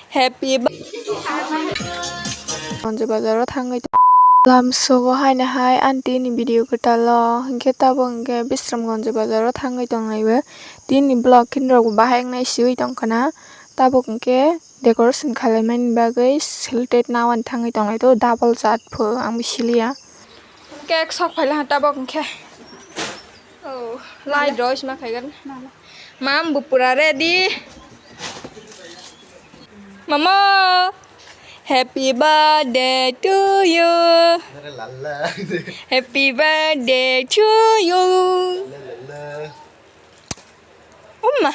Happy Onje bazaro thangai lamsogo haina hai anti ni video ketalo hingke tabo hingke bisramgonje bazaro thangai tongnaibo tini blog kinrok bahayangnai siwi tongkana tabo hingke decoration khlaimani bagui silted nawan thangai tongnai to double jat pho ang bisilia cake sok phaila tabo hingke oh light rose ma khaigan mam bupura ready mama Happy birthday to you. Happy birthday to you. Umma.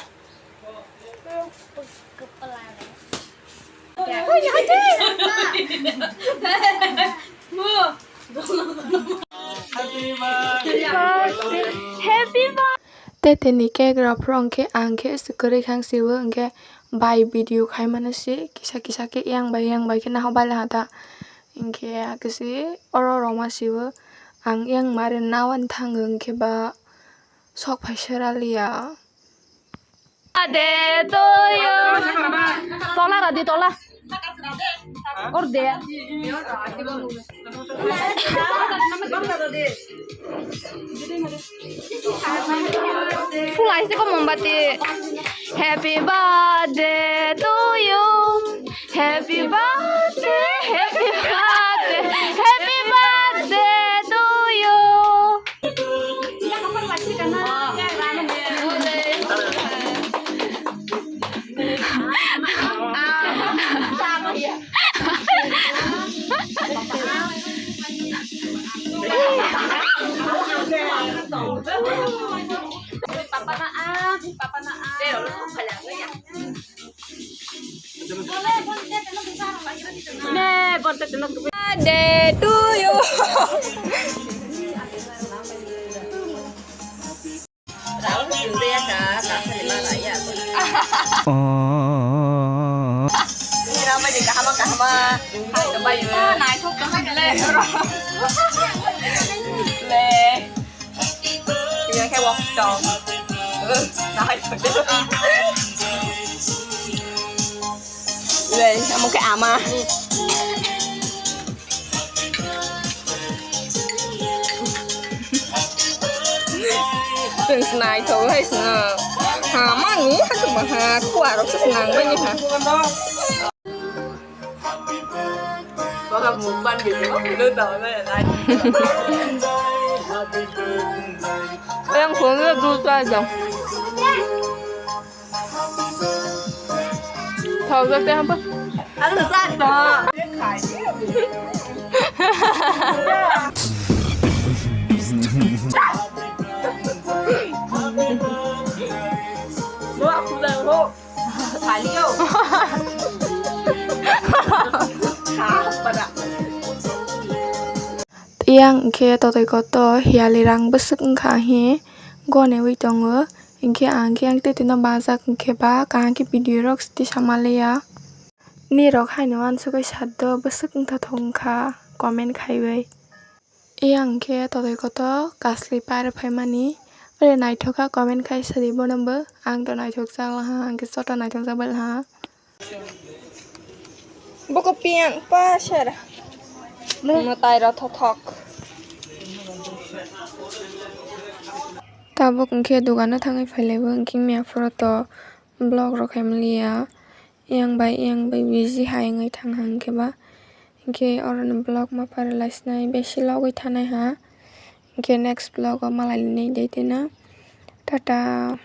Happy birthday. Tete ni cake raprong ke angke sekeri khang siwa angke by video khai manasi kisa ke yang bai ke nah bai hata ingke akesi oro roma siwa ang yang mare nawan thang ke ba sok phaisaralia ade to yo tola radi tola or de Fulai sih kok mombati Happy birthday to you Happy birthday Happy birthday Happy birthday to you Papa na Birthday to you. Lên một cái ảo mà từng này thôi hay sao hà mà nghĩ hay tụi mà hà quả nó sẽ nặng bao nhiêu hả có gặp một ban biệt nó đơn đầu đây là đây em xuống rất vui ra rồi thầu ra tem không ăn được ra đó Bố không được hô phải liêu yang ke to to hialirang besuk engkha hi gone wi tongo ingke angke ang te tino bazak ingke ba kang ke video rok sti samalia ni rok haino an sugoi saddo besuk engtha thongkha comment khaibai yang ke to kasli par phaimani ore naithoka comment khai sari bonambo ang to naithok jala ha angke soto naithok jabal ha boko piang pa shara no tai ra thok tabok ingke dogano thangai phailaibo ingke mia to blog rok khaimlia yang bai busy haingai thanghang ke ba ingke oron blog ma paralyze nai beshi logoi thanai ha ingke next blog o malai nei deitena tata